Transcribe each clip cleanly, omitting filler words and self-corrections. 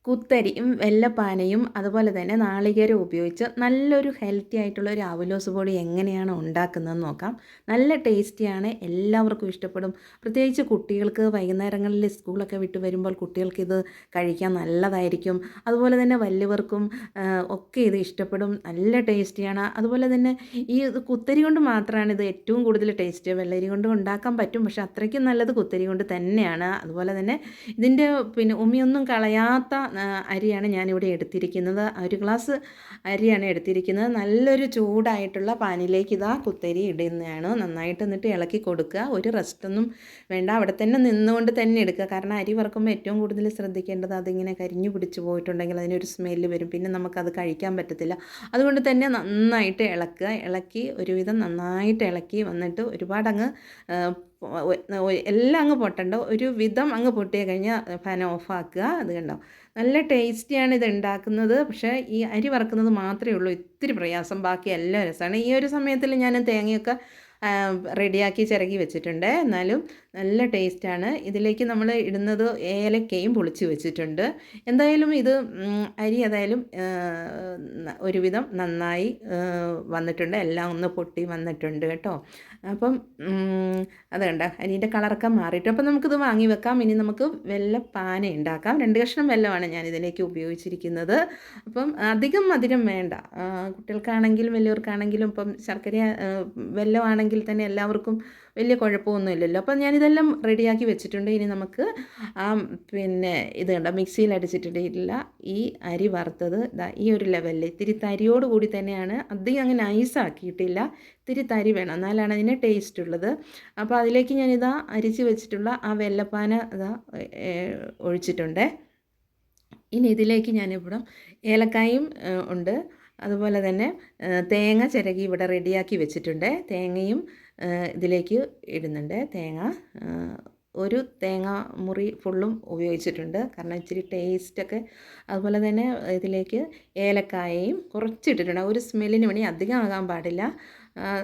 കുത്തരിയും വെല്ലപ്പാനയും അതുപോലെ തന്നെ നാളികേരം ഉപയോഗിച്ച് നല്ലൊരു ഹെൽത്തി ആയിട്ടുള്ള ഒരു അവലോസ് പൊടി എങ്ങനെയാണ് ഉണ്ടാക്കുന്നതെന്ന് നോക്കാം. നല്ല ടേസ്റ്റിയാണ്, എല്ലാവർക്കും ഇഷ്ടപ്പെടും. പ്രത്യേകിച്ച് കുട്ടികൾക്ക് വൈകുന്നേരങ്ങളിൽ സ്കൂളൊക്കെ വിട്ട് വരുമ്പോൾ കുട്ടികൾക്കിത് കഴിക്കാൻ നല്ലതായിരിക്കും. അതുപോലെ തന്നെ വലിയവർക്കും ഒക്കെ ഇത് ഇഷ്ടപ്പെടും. നല്ല ടേസ്റ്റിയാണ്. അതുപോലെ തന്നെ ഇത് കുത്തരി കൊണ്ട് മാത്രമാണ് ഇത് ഏറ്റവും കൂടുതൽ ടേസ്റ്റ്. വെള്ളരി കൊണ്ട് ഉണ്ടാക്കാൻ പറ്റും, പക്ഷേ അത്രയ്ക്കും നല്ലത് കുത്തരി കൊണ്ട് തന്നെയാണ്. അതുപോലെ തന്നെ ഇതിൻ്റെ ഉമിയൊന്നും കളയാത്ത അരിയാണ് ഞാനിവിടെ എടുത്തിരിക്കുന്നത്. 1 ഗ്ലാസ് അരിയാണ് എടുത്തിരിക്കുന്നത്. നല്ലൊരു ചൂടായിട്ടുള്ള പാനിലേക്ക് ഇതാ കുത്തരി ഇടുന്നതാണ്. നന്നായിട്ട് എന്നിട്ട് ഇളക്കി കൊടുക്കുക. ഒരു റെസ്റ്റൊന്നും വേണ്ട, അവിടെ തന്നെ നിന്നുകൊണ്ട് തന്നെ എടുക്കുക. കാരണം അരി വറുക്കുമ്പോൾ ഏറ്റവും കൂടുതൽ ശ്രദ്ധിക്കേണ്ടത് അതിങ്ങനെ കരിഞ്ഞു പിടിച്ച് പോയിട്ടുണ്ടെങ്കിൽ അതിനൊരു സ്മെല്ല് വരും, പിന്നെ നമുക്കത് കഴിക്കാൻ പറ്റത്തില്ല. അതുകൊണ്ട് തന്നെ നന്നായിട്ട് ഇളക്കുക. ഇളക്കി ഒരുവിധം നന്നായിട്ട് ഇളക്കി വന്നിട്ട് ഒരുപാടങ്ങ് എല്ലാം അങ്ങ് പൊട്ടണ്ട, ഒരു വിധം അങ്ങ് പൊട്ടിയ കഴിഞ്ഞാൽ ഫാൻ ഓഫാക്കുക. അത് കണ്ടോ, നല്ല ടേസ്റ്റിയാണ് ഇത് ഉണ്ടാക്കുന്നത്. പക്ഷേ ഈ അരി വറുക്കുന്നത് മാത്രമേ ഉള്ളൂ ഇത്തിരി പ്രയാസം, ബാക്കി എല്ലാം രസമാണ്. ഈ ഒരു സമയത്തിൽ ഞാൻ തേങ്ങയൊക്കെ റെഡിയാക്കി ചിരകി വെച്ചിട്ടുണ്ട്. എന്നാലും നല്ല ടേസ്റ്റാണ്. ഇതിലേക്ക് നമ്മൾ ഇടുന്നത് ഏലക്കയും പൊളിച്ച് വെച്ചിട്ടുണ്ട്. എന്തായാലും ഇത് അരി ഏതായാലും ഒരുവിധം നന്നായി വന്നിട്ടുണ്ട്, എല്ലാം ഒന്ന് പൊട്ടി വന്നിട്ടുണ്ട് കേട്ടോ. അപ്പം അത് കണ്ട അരിൻ്റെ കളറൊക്കെ മാറിയിട്ട്, അപ്പം നമുക്കിത് വാങ്ങി വെക്കാം. ഇനി നമുക്ക് വെല്ലപ്പാന ഉണ്ടാക്കാം. 2 കഷ്ണം വെല്ലമാണ് ഞാൻ ഇതിലേക്ക് ഉപയോഗിച്ചിരിക്കുന്നത്. അപ്പം അധികം മധുരം വേണ്ട, കുട്ടികൾക്കാണെങ്കിലും വലിയവർക്കാണെങ്കിലും. ഇപ്പം ശർക്കര വെല്ലമാണെങ്കിൽ തന്നെ എല്ലാവർക്കും വലിയ കുഴപ്പമൊന്നുമില്ലല്ലോ. അപ്പം ഞാനിതെല്ലാം റെഡിയാക്കി വെച്ചിട്ടുണ്ട്. ഇനി നമുക്ക് ഇത് കണ്ട മിക്സിയിൽ അടിച്ചിട്ടില്ല ഈ അരി വറുത്തത് ഈ ഒരു ലെവലിൽ ഇത്തിരി തരിയോട് കൂടി തന്നെയാണ്, അധികം അങ്ങനെ നൈസാക്കിയിട്ടില്ല. ഇത്തിരി തരി വേണം, എന്നാലാണ് അതിന് ടേസ്റ്റ് ഉള്ളത്. അപ്പോൾ അതിലേക്ക് ഞാനിതാ അരിച്ച് വെച്ചിട്ടുള്ള ആ വെല്ലപ്പാന ഒഴിച്ചിട്ടുണ്ട്. ഇനി ഇതിലേക്ക് ഞാനിവിടെ ഏലക്കായും ഉണ്ട്, അതുപോലെ തന്നെ തേങ്ങ ചിരകി ഇവിടെ റെഡിയാക്കി വെച്ചിട്ടുണ്ട്. തേങ്ങയും ഇതിലേക്ക് ഇടുന്നുണ്ട്. ഒരു തേങ്ങ മുറി ഫുള്ളും ഉപയോഗിച്ചിട്ടുണ്ട്, കാരണം ഇച്ചിരി ടേസ്റ്റൊക്കെ. അതുപോലെ തന്നെ ഇതിലേക്ക് ഏലക്കായയും കുറച്ചിട്ടിട്ടുണ്ട്, ഒരു സ്മെല്ലിന് വേണ്ടി, അധികം ആകാൻ പാടില്ല.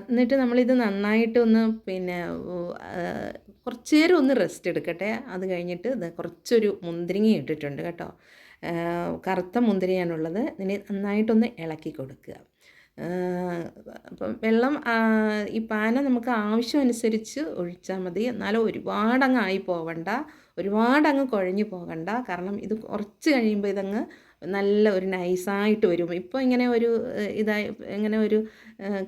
എന്നിട്ട് നമ്മളിത് നന്നായിട്ടൊന്ന് കുറച്ച് നേരം ഒന്ന് റെസ്റ്റ് എടുക്കട്ടെ. അത് കഴിഞ്ഞിട്ട് കുറച്ചൊരു മുന്തിരിങ്ങ ഇട്ടിട്ടുണ്ട് കേട്ടോ, കറുത്ത മുന്തിരിയാണുള്ളത്. ഇതിന് നന്നായിട്ടൊന്ന് ഇളക്കി കൊടുക്കുക. അപ്പം വെള്ളം ഈ പാന നമുക്ക് ആവശ്യമനുസരിച്ച് ഒഴിച്ചാൽ മതി. എന്നാലും ഒരുപാടങ്ങ് ആയി പോവണ്ട, ഒരുപാടങ്ങ് കുഴഞ്ഞു പോകണ്ട. കാരണം ഇത് കുറച്ച് കഴിയുമ്പോൾ ഇതങ്ങ് നല്ല ഒരു നൈസായിട്ട് വരും. ഇപ്പോൾ ഇങ്ങനെ ഒരു ഇങ്ങനെ ഒരു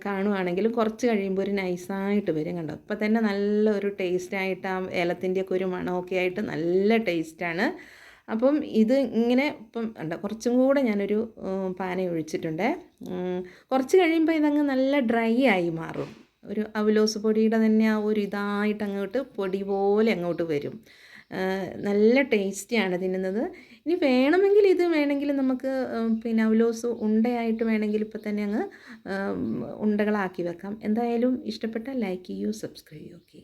കാണുവാണെങ്കിലും കുറച്ച് കഴിയുമ്പോൾ ഒരു നൈസായിട്ട് വരും. കണ്ടോ, ഇപ്പം തന്നെ നല്ലൊരു ടേസ്റ്റായിട്ട് ആ ഏലത്തിൻ്റെയൊക്കെ ഒരു മണമൊക്കെ ആയിട്ട് നല്ല ടേസ്റ്റാണ്. അപ്പം ഇത് ഇങ്ങനെ ഇപ്പം ഉണ്ട്, കുറച്ചും കൂടെ ഞാനൊരു പാന ഒഴിച്ചിട്ടുണ്ട്. കുറച്ച് കഴിയുമ്പോൾ ഇതങ്ങ് നല്ല ഡ്രൈ ആയി മാറും. ഒരു അവലോസ് പൊടിയുടെ തന്നെ ആ ഒരു ഇതായിട്ട് അങ്ങോട്ട് പൊടി പോലെ അങ്ങോട്ട് വരും. നല്ല ടേസ്റ്റിയാണ് തിന്നുന്നത്. ഇനി വേണമെങ്കിൽ ഇത് വേണമെങ്കിൽ നമുക്ക് അവലോസ് ഉണ്ടയായിട്ട് വേണമെങ്കിൽ ഇപ്പം തന്നെ അങ്ങ് ഉണ്ടകളാക്കി വെക്കാം. എന്തായാലും ഇഷ്ടപ്പെട്ടാൽ ലൈക്ക് ചെയ്യൂ, സബ്സ്ക്രൈബ് ചെയ്യൂ. ഓക്കെ.